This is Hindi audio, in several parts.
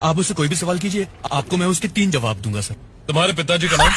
आप उससे कोई भी सवाल कीजिए, आपको मैं उसके 3 जवाब दूंगा सर। तुम्हारे पिताजी का नाम?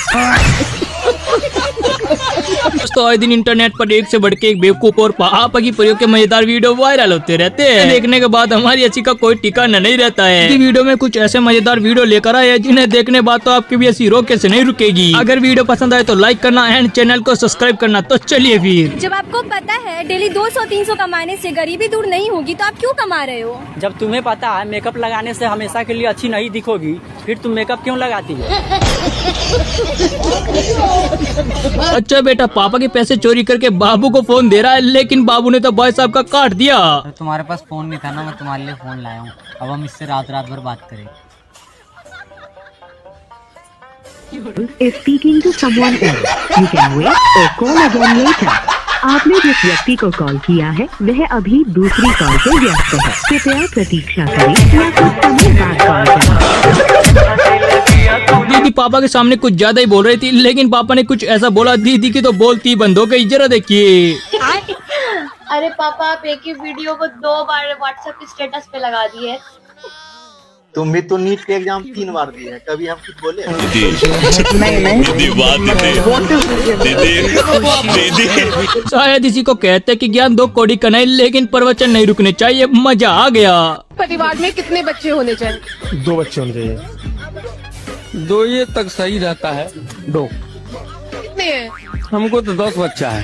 दोस्तों आए दिन इंटरनेट पर एक से बढ़ के एक बेवकूफ और पापा की प्रयोग के मजेदार वीडियो वायरल होते रहते हैं। देखने के बाद हमारी हंसी का कोई ठिकाना नहीं रहता है। इस वीडियो में कुछ ऐसे मजेदार वीडियो लेकर आए हैं जिन्हें देखने बाद तो आपकी भी हंसी रोके से नहीं रुकेगी। अगर वीडियो पसंद आए तो लाइक करना एंड चैनल को सब्सक्राइब करना। तो चलिए फिर। जब आपको पता है डेली 200-300 कमाने से गरीबी दूर नहीं होगी तो आप क्यों कमा रहे हो? जब तुम्हें पता है मेकअप लगाने से हमेशा के लिए अच्छी नहीं दिखोगी, फिर तुम मेकअप क्यों लगाती हो? अच्छा बेटा, पापा के पैसे चोरी करके बाबू को फोन दे रहा है, लेकिन बाबू ने तो भाई साहब का काट दिया। तुम्हारे पास फोन नहीं था ना, मैं तुम्हारे लिए फोन लाया हूँ। अब हम इससे रात रात भर बात करें। is speaking to someone else. You can wait or call again later. आपने जिस व्यक्ति को कॉल किया है वह अभी दूसरी कॉल पे व्यस्त है। कृपया प्रतीक्षा करें या कुछ समय बाद कॉल करें। दीदी पापा के सामने कुछ ज्यादा ही बोल रही थी, लेकिन पापा ने कुछ ऐसा बोला दीदी की तो बोलती बंद हो गई। जरा देखिए। अरे पापा, आप एक ही वीडियो को 2 बार व्हाट्सएप के स्टेटस पे लगा दिए। तुम भी तो नीट के एग्जाम 3 बार दिए हैं, कभी हम कुछ बोले? शायद इसी को कहते हैं कि ज्ञान 2 कौड़ी का नहीं, लेकिन प्रवचन नहीं रुकने चाहिए। मजा आ गया। परिवार में कितने बच्चे होने चाहिए? 2 बच्चे होने चाहिए। 2 ये तक सही रहता है। 2 कितने हैं? हमको तो 10 बच्चा है।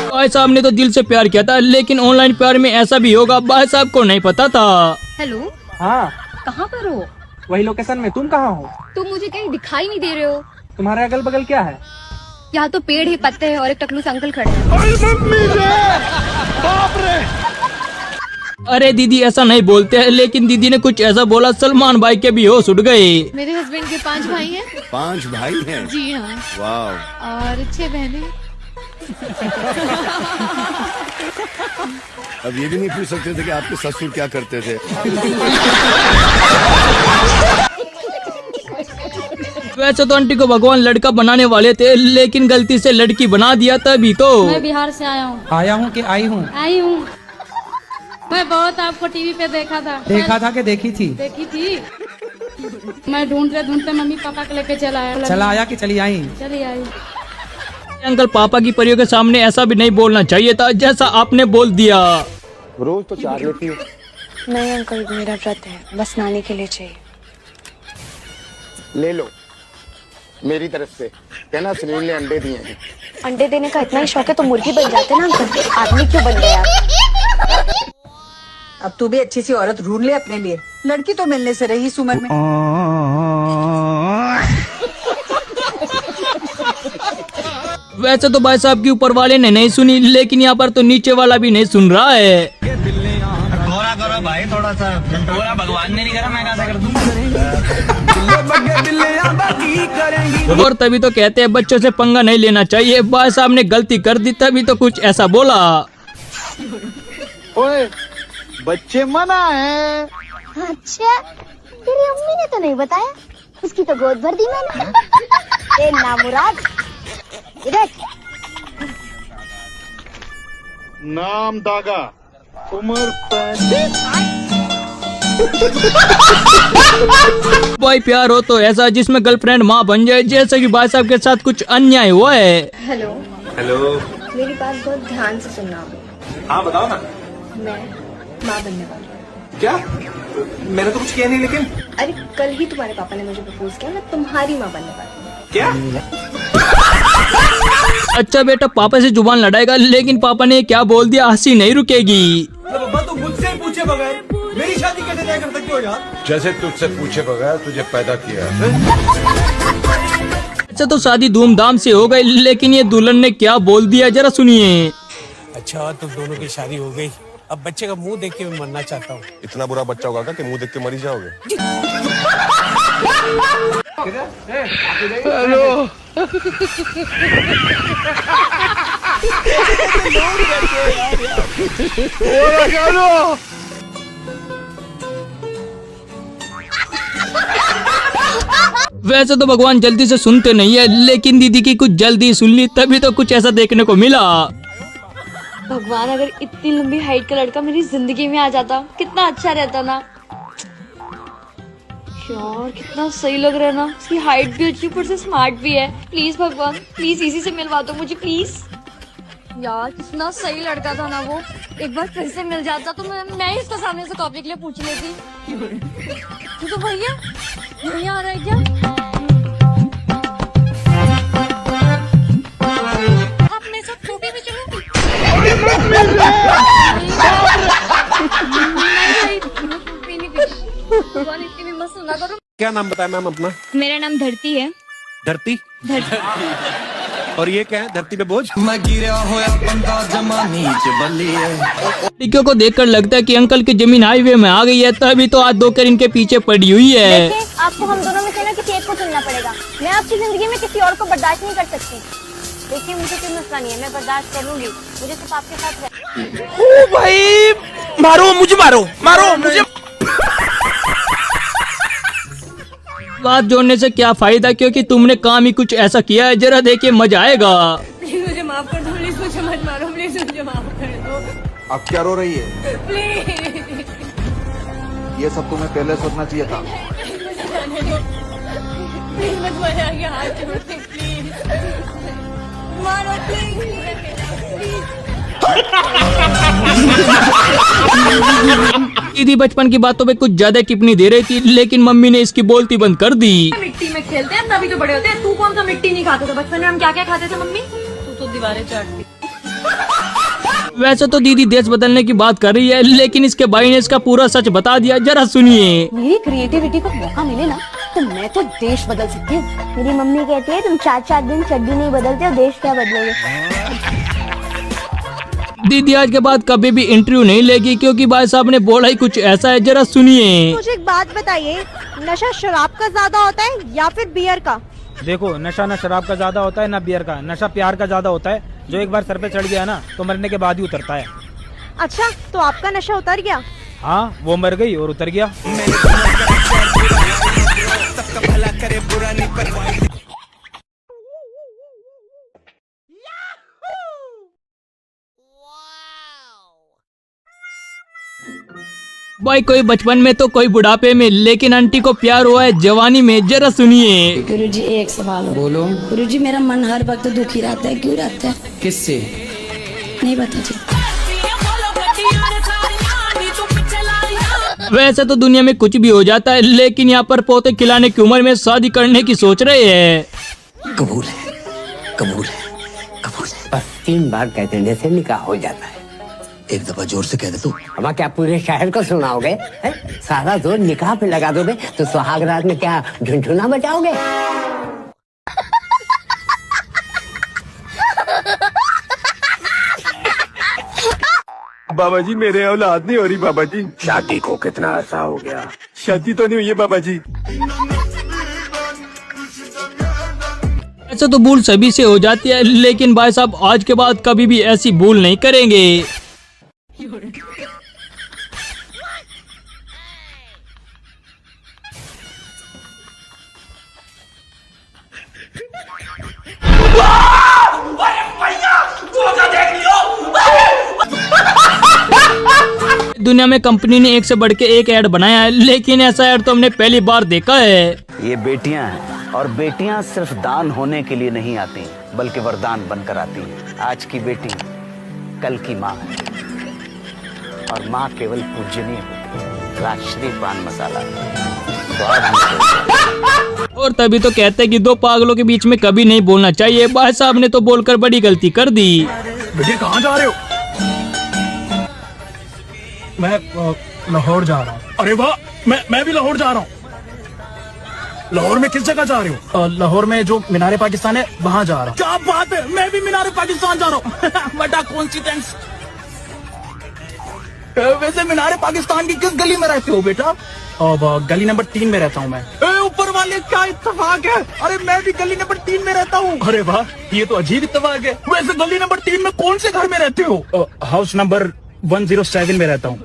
भाई साहब ने तो दिल से प्यार किया था, लेकिन ऑनलाइन प्यार में ऐसा भी होगा भाई साहब को नहीं पता था। हेलो, हाँ, कहाँ पर हो? वही लोकेशन में। तुम कहाँ हो? तुम मुझे कहीं दिखाई नहीं दे रहे हो। तुम्हारे अगल बगल क्या है? यहाँ तो पेड़ ही पत्ते हैं और एक टकलू से अंकल खड़े हैं। अरे दीदी ऐसा नहीं बोलते हैं, लेकिन दीदी ने कुछ ऐसा बोला सलमान भाई के भी होश उड़ गए। मेरे हस्बैंड के 5 भाई हैं। 5 भाई हैं? जी हाँ। वाह। और 6 बहनें। अब ये भी नहीं पूछ सकते थे कि आपके ससुर क्या करते थे। वैसे तो आंटी को भगवान लड़का बनाने वाले थे, लेकिन गलती से लड़की बना दिया तभी तो। मैं बिहार से आया हूँ। आया हूँ कि आई हूँ? आई हूँ। मैं बहुत आपको टीवी पे देखा था। कि देखी थी? देखी थी। मैं ढूंढते मम्मी पापा को लेके चला आया कि चली आई? चली आई। अंकल पापा की परियों के सामने ऐसा भी नहीं बोलना चाहिए था जैसा आपने बोल दिया। रोज तो 4 लेती हो। नहीं अंकल, मेरा व्रत है, बस नानी के लिए चाहिए। ले लो मेरी तरफ से, कहना सुनील ने अंडे दिए हैं। अंडे देने का इतना ही शौक है तो मुर्गी बन जाते ना अंकल। आदमी क्यों बन गए आप? अब तू भी अच्छी सी औरत ढूंढ ले अपने लिए। लड़की तो मिलने से रही इस उम्र में। वैसे तो भाई साहब की ऊपर वाले ने नहीं सुनी, लेकिन यहाँ पर तो नीचे वाला भी नहीं सुन रहा है। थोड़ा करो भाई, थोड़ा सा। थोड़ा भगवान ने नहीं करा, मैं कैसे कर दूं? और तभी तो कहते हैं बच्चों से पंगा नहीं लेना चाहिए। भाई साहब ने गलती कर दी तभी तो कुछ ऐसा बोला। ओए, बच्चे मना है। अच्छा, तेरी अम्मी ने तो नहीं बताया? उसकी तो गोद भर दी मैंने। ए नामुराद, इधर। नाम दागा, उम्र 35। भाई प्यार हो तो ऐसा जिसमें गर्लफ्रेंड माँ बन जाए, जैसे कि भाई साहब के साथ कुछ अन्याय हुआ है। हेलो। हेलो। मेरी बात बहुत ध्यान से सुनना। हाँ बताओ ना। मैं माँ बनने वाली हूँ। क्या? मैंने तो कुछ किया नहीं। लेकिन अरे कल ही तुम्हारे पापा ने मुझे प्रपोज किया, मैं तुम्हारी माँ बनने वाली हूँ। क्या? अच्छा बेटा, पापा से जुबान लड़ाएगा, लेकिन पापा ने क्या बोल दिया हंसी नहीं रुकेगी। तो मुझसे पूछे बगैर मेरी शादी कैसे तय कर सकते हो यार? जैसे तुझसे पूछे बगैर तुझे पैदा किया। अच्छा तो शादी धूमधाम से हो गई, लेकिन ये दुल्हन ने क्या बोल दिया जरा सुनिए। अच्छा, तुम दोनों की शादी हो गई, अब बच्चे का मुंह देख के मैं मरना चाहता हूँ। इतना बुरा बच्चा होगा कि मुंह देख के मरी जाओगे। हेलो। वैसे तो भगवान जल्दी से सुनते नहीं है, लेकिन दीदी की कुछ जल्दी सुन ली तभी तो कुछ ऐसा देखने को मिला। भगवान, अगर इतनी लंबी हाइट का लड़का मेरी जिंदगी में आ जाता कितना अच्छा रहता ना यार। कितना सही लग रहा है ना, उसकी हाइट भी अच्छी, ऊपर से स्मार्ट भी है। प्लीज भगवान, प्लीज इसी से मिलवा दो मुझे, प्लीज। यार कितना सही लड़का था ना वो, एक बार फिर से मिल जाता तो मैं ही उसका सामने से कॉपी के लिए पूछ लेती। ये तो भैया आ रहा है क्या? आप मेरे साथ कॉपी में चलो। भगवान इतनी भी मत सुना करो। क्या नाम बताया मैम अपना? मेरा नाम धरती है। धरती? धरती। और ये क्या है धरती पे बोझ? लड़कियों को देखकर लगता है कि अंकल की जमीन हाईवे में आ गई है, तभी तो आज धोकर इनके पीछे पड़ी हुई है। आपको हम दोनों में से ना किसी एक को चुनना पड़ेगा। मैं आपकी जिंदगी में किसी और को बर्दाश्त नहीं कर सकती। देखिए मुझे कोई मसला नहीं है, मैं बर्दाश्त कर लूंगी, मुझे सिर्फ आपके साथ ओ भाई, मारो मुझे, मारो मुझे। बात जोड़ने से क्या फायदा, क्योंकि तुमने काम ही कुछ ऐसा किया है, जरा देखिए मजा आएगा। प्लीज मुझे माफ कर दो, प्लीज मुझे मत मारो, प्लीज मुझे माफ कर दो। अब क्या रो रही है? प्लीज ये सब तुम्हें पहले सोचना चाहिए था। प्लीज मत मारो, आगे हाथ जोड़ते प्लीज मारो प्लीज। दीदी बचपन की बातों पे कुछ ज्यादा टिप्पणी दे रही थी, लेकिन मम्मी ने इसकी बोलती बंद कर दी। मिट्टी में खेलते हैं तभी तो बड़े होते हैं। तू कौन सा मिट्टी नहीं खाते थे बचपन में? हम क्या क्या खाते थे मम्मी? तू तो दीवारें चाटती। वैसे तो दीदी देश बदलने की बात कर रही है, लेकिन इसके भाई ने इसका पूरा सच बता दिया, जरा सुनिए। मेरी क्रिएटिविटी को मौका मिले ना तो मैं तो देश बदल सकती हूँ। मेरी मम्मी कहती है तुम 4-4 दिन चड्डी नहीं बदलते हो, देश क्या बदलोगे। दीदी आज के बाद कभी भी इंटरव्यू नहीं लेगी, क्योंकि भाई साहब ने बोला ही कुछ ऐसा है, जरा सुनिए। मुझे एक बात बताइए, नशा शराब का ज्यादा होता है या फिर बियर का? देखो, नशा ना शराब का ज्यादा होता है ना बियर का। नशा प्यार का ज्यादा होता है, जो एक बार सर पे चढ़ गया ना तो मरने के बाद ही उतरता है। अच्छा, तो आपका नशा उतर गया? हाँ, वो मर गई और उतर गया। भाई कोई बचपन में तो कोई बुढ़ापे में, लेकिन आंटी को प्यार हुआ है जवानी में, जरा सुनिए। गुरुजी एक सवाल बोलो। गुरुजी मेरा मन हर वक्त दुखी रहता है, क्यों रहता है? किससे? नहीं बता जी। वैसे तो दुनिया में कुछ भी हो जाता है, लेकिन यहाँ पर पोते खिलाने की उम्र में शादी करने की सोच रहे हैं। कबूल है, कबूल है, कबूल है। बस 3 बार कह देने से निकाह हो जाता है। एक दफा जोर से कह दे तू। अब क्या पूरे शहर को सुनाओगे? सारा जोर निकाह पे लगा दोगे तो सुहाग रात में क्या झुनझुना बजाओगे? बाबा जी मेरे औलाद नहीं हो रही बाबा जी। शादी को कितना अर्सा हो गया? शादी तो नहीं हुई है बाबा जी। ऐसा तो भूल सभी से हो जाती है, लेकिन भाई साहब आज के बाद कभी भी ऐसी भूल नहीं करेंगे। दुनिया में कंपनी ने एक से बढ़ के एक ऐड बनाया है, लेकिन ऐसा ऐड तो हमने पहली बार देखा है। ये बेटियां हैं और बेटियां सिर्फ दान होने के लिए नहीं आती, बल्कि वरदान बनकर आती हैं। आज की बेटी कल की माँ है, और माँ केवल पूजनीय होती है, राजश्री पान मसाला। और तभी तो कहते हैं कि 2 पागलों के बीच में कभी नहीं बोलना चाहिए। भाई साहब ने तो बोलकर बड़ी गलती कर दी। बेटे कहाँ जा रहे हो? मैं लाहौर जा रहा हूँ। अरे वाह, मैं भी लाहौर जा रहा हूँ। लाहौर में किस जगह जा रहे हो? लाहौर में जो मीनार पाकिस्तान है वहाँ जा रहा हूँ। क्या बात है, मैं भी मीनार पाकिस्तान जा रहा हूँ। बड़ा कोइंसिडेंस। वैसे मीनार पाकिस्तान की किस गली में रहते हो बेटा? अब गली नंबर 3 में रहता हूँ मैं। ऊपर वाले क्या इत्तेफाक है, अरे मैं भी गली नंबर 3 में रहता हूँ। अरे वाह, ये तो अजीब इत्तेफाक है। वैसे गली नंबर 3 में कौन से घर में रहते हो? हाउस नंबर 107 में रहता हूँ।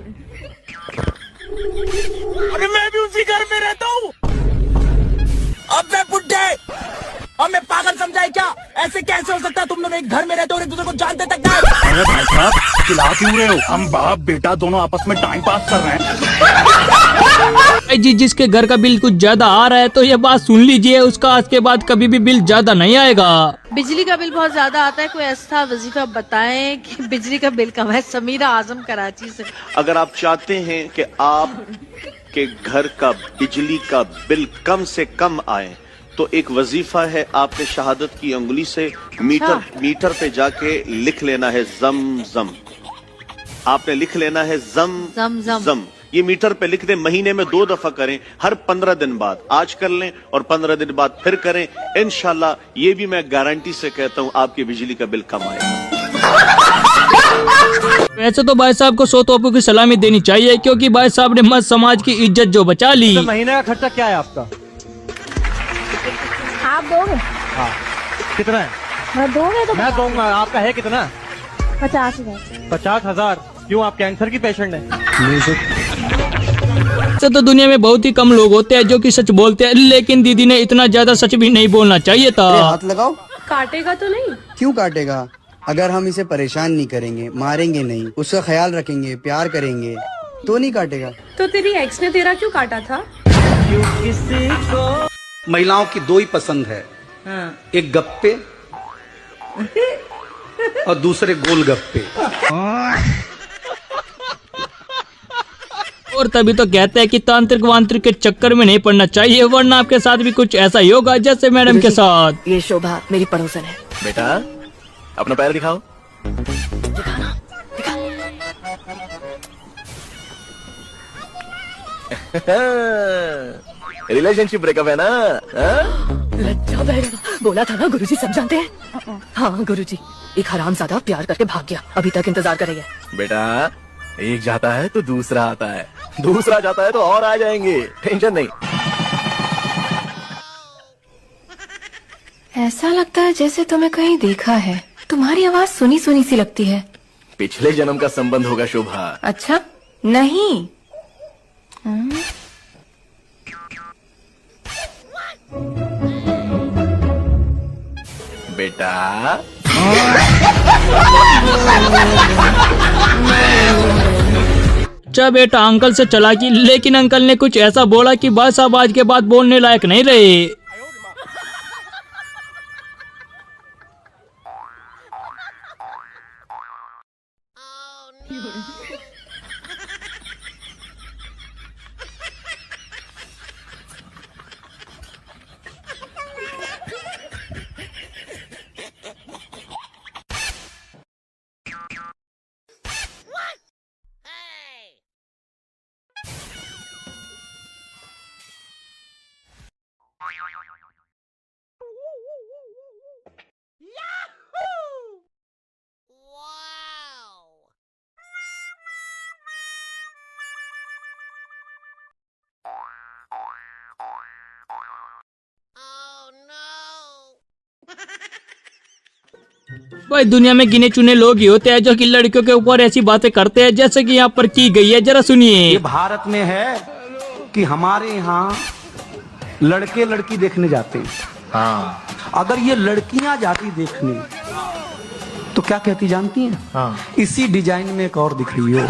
अरे मैं भी उसी घर में रहता हूँ। अब मैं बुड्ढे, अब मैं पागल समझाए क्या? ऐसे कैसे हो सकता है? तुम दोनों एक घर में रहते हो और एक दूसरे को जानते तक नहीं। अरे भाई साहब, चिल्ला क्यों रहे हो? हम बाप बेटा दोनों आपस में टाइम पास कर रहे हैं। जी जिसके घर का बिल कुछ ज्यादा आ रहा है तो ये बात सुन लीजिए, उसका आज के बाद कभी भी बिल ज्यादा नहीं आएगा। बिजली का बिल बहुत ज्यादा आता है, कोई ऐसा वजीफा बताएं कि बिजली का बिल कम है। समीरा आजम कराची से। अगर आप चाहते हैं कि आप के घर का बिजली का बिल कम से कम आए तो एक वजीफा है, आपने शहादत की उंगली से मीटर पे जाके लिख लेना है जम जम। आपने लिख लेना है जम जम। ये मीटर पे लिख दें, महीने में 2 दफा करें, हर 15 दिन बाद। आज कर लें और 15 दिन बाद फिर करें, इंशाल्लाह ये भी मैं गारंटी से कहता हूँ आपकी बिजली का बिल कम आएगा। वैसे तो भाई साहब को 100 तोपों की सलामी देनी चाहिए, क्योंकि भाई साहब ने मर्द समाज की इज्जत जो बचा ली। तो महीने का खर्चा क्या है आपका? आप दोगे? हाँ। कितना है? मैं दोगे तो मैं दूंगा। आपका है कितना? 50,000। 50,000? क्यों, आप कैंसर की पेशेंट हैं? ऐसे तो दुनिया में बहुत ही कम लोग होते हैं जो कि सच बोलते हैं, लेकिन दीदी ने इतना ज्यादा सच भी नहीं बोलना चाहिए था। हाथ लगाओ। काटेगा तो नहीं? क्यों काटेगा? अगर हम इसे परेशान नहीं करेंगे, मारेंगे नहीं, उसका ख्याल रखेंगे, प्यार करेंगे तो नहीं काटेगा। तो तेरी एक्स ने तेरा क्यों काटा था? महिलाओं की 2 ही पसंद है, एक गप्पे और दूसरे गोल गप्पे। और तभी तो कहते हैं कि तांत्रिक वांत्रिक के चक्कर में नहीं पड़ना चाहिए, वरना आपके साथ भी कुछ ऐसा ही होगा जैसे मैडम के साथ। ये शोभा मेरी पड़ोसन है। बेटा अपना पैर दिखाओ। रिलेशनशिप ब्रेकअप है ना? लज्जा भैरवा, बोला था ना गुरुजी सब जानते हैं। हाँ गुरुजी, एक हरामजादा प्यार करके भाग गया, अभी तक इंतजार कर रही है। बेटा एक जाता है तो दूसरा आता है, दूसरा जाता है तो और आ जाएंगे, टेंशन नहीं। ऐसा लगता है जैसे तुम्हें कहीं देखा है। तुम्हारी आवाज सुनी सुनी सी लगती है। पिछले जन्म का संबंध होगा शोभा। अच्छा नहीं। बेटा अच्छा बेटा अंकल से चलाकी, लेकिन अंकल ने कुछ ऐसा बोला कि भाई साहब आज के बाद बोलने लायक नहीं रहे। भाई दुनिया में गिने चुने लोग ही होते हैं जो कि लड़कियों के ऊपर ऐसी बातें करते हैं जैसे कि यहाँ पर की गई है, जरा सुनिए। ये भारत में है कि हमारे यहाँ लड़के लड़की देखने जाते हैं। हाँ। अगर ये लड़कियां जाती देखने तो क्या कहती जानती हैं? हाँ। इसी डिजाइन में एक और दिख रही हो।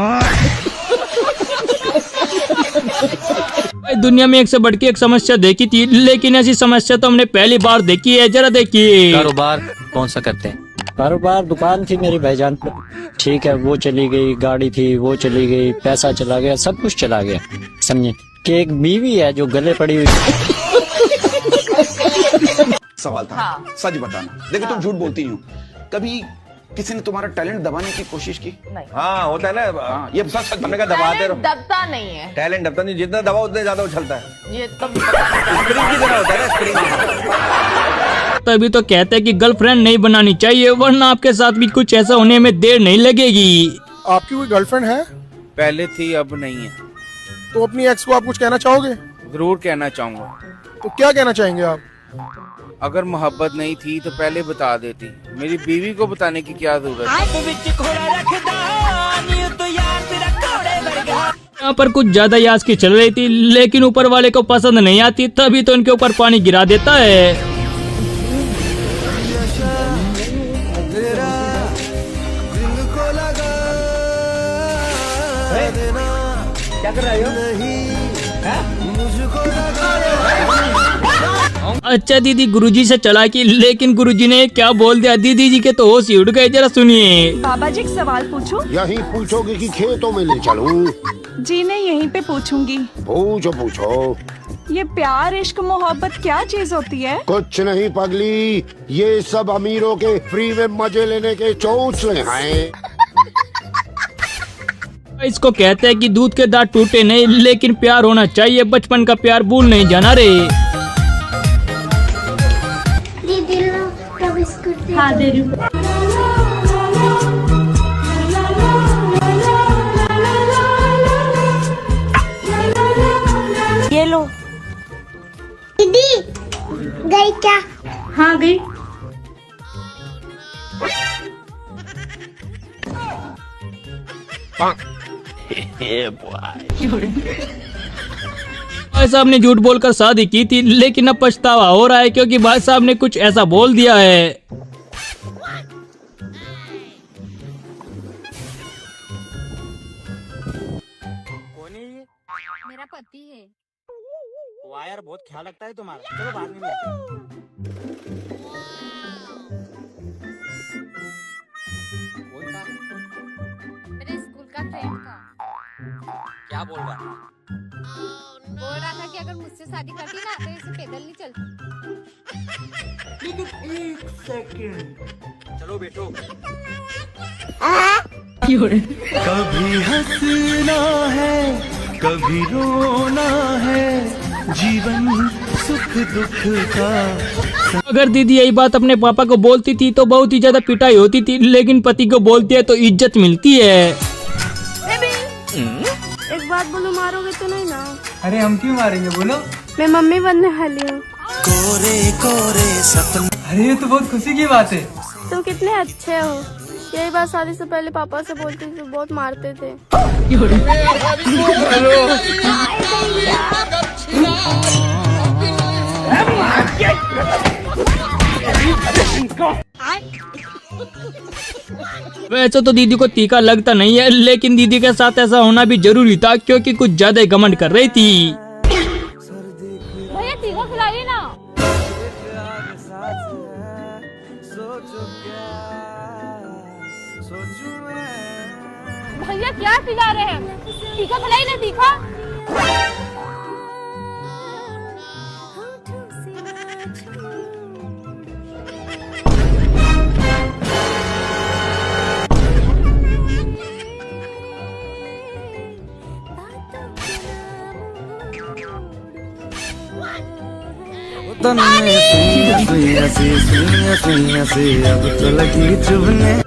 भाई दुनिया में एक से बढ़ के एक समस्या देखी थी, लेकिन ऐसी समस्या तो हमने पहली बार देखी है, जरा देखिए। कारोबार कौन सा करते हैं? कारोबार दुकान थी मेरी भाईजान, ठीक है वो चली गई, गाड़ी थी वो चली गई, पैसा चला गया, सब कुछ चला गया, समझे कि एक बीवी है जो गले पड़ी हुई। सवाल था। हाँ। सच बताना। देखो तुम झूठ बोलती हो, कभी किसी ने तुम्हारा टैलेंट दबाने की कोशिश की? नहीं। हाँ होता है ना। हाँ, ये सच बनने का दबाते रहो। दबता नहीं है टैलेंट, दबता नहीं, जितना दबाओ उतना ज्यादा उछलता है। ये तो स्प्रिंग की तरह होता है ना, स्प्रिंग। तभी तो कहते हैं कि गर्लफ्रेंड नहीं बनानी चाहिए, वरना आपके साथ भी कुछ ऐसा होने में देर नहीं लगेगी। आपकी कोई गर्लफ्रेंड है? पहले थी, अब नहीं है। तो अपनी एक्स को आप कुछ कहना चाहोगे? जरूर कहना चाहूंगा। तो क्या कहना चाहेंगे आप? अगर मोहब्बत नहीं थी तो पहले बता देती, मेरी बीवी को बताने की क्या जरूरत है। यहाँ पर कुछ ज्यादा यास की चल रही थी, लेकिन ऊपर वाले को पसंद नहीं आती, तभी तो उनके ऊपर पानी गिरा देता है। अच्छा दीदी गुरुजी से चलाकी, लेकिन गुरुजी ने क्या बोल दिया? दीदी जी के तो होश ही उड़ गए, जरा सुनिए। बाबा जी एक सवाल पूछूं? यही पूछोगे कि खेतों में ले चलूं? जी नहीं, यहीं पे पूछूंगी। पूछो पूछो। ये प्यार इश्क मोहब्बत क्या चीज होती है? कुछ नहीं पगली, ये सब अमीरों के फ्री में मजे लेने के चौचले हैं। इसको कहते हैं कि दूध के दांत टूटे नहीं, लेकिन प्यार होना चाहिए। बचपन का प्यार भूल नहीं जाना रे। हाँ दे रही हूँ। ये लो। दीदी गई क्या? हाँ गई। भाई साहब ने झूठ बोलकर शादी की थी, लेकिन अब पछतावा हो रहा है क्योंकि भाई साहब ने कुछ ऐसा बोल दिया है। मेरा पति है। वाह यार, बहुत ख्याल रखता है तुम्हारा। चलो बाद में मिलते हैं। मेरे स्कूल का फ्रेंड था। क्या बोल रहा है? बोल रहा था कि अगर मुझसे शादी करती ना तो इसे पैदल नहीं चलती। लेकिन एक सेकंड, चलो बैठो। कभी हंसना है, कभी रोना है, जीवन सुख दुख का। अगर दीदी यही बात अपने पापा को बोलती थी तो बहुत ही ज्यादा पिटाई होती थी, लेकिन पति को बोलती है तो इज्जत मिलती है। एक बात बोलो, मारोगे तो नहीं ना? अरे हम क्यों मारेंगे, बोलो। मैं मम्मी बनने वाली हूँ। कोरे कोरे सपने। अरे ये तो बहुत खुशी की बात है। तुम कितने अच्छे हो। यही बात शादी से पहले पापा से बोलती थी, बहुत मारते थे। वैसे तो दीदी को टीका लगता नहीं है, लेकिन दीदी के साथ ऐसा होना भी जरूरी था क्योंकि कुछ ज्यादा ही घमंड कर रही थी। भैया टीका खिलाइए ना। भैया क्या खिला रहे हैं? टीका खिलाइए ना, टीका। तन में सुइया सुइया सी, सुइया सुइया सी, अब तो लगी चुभने।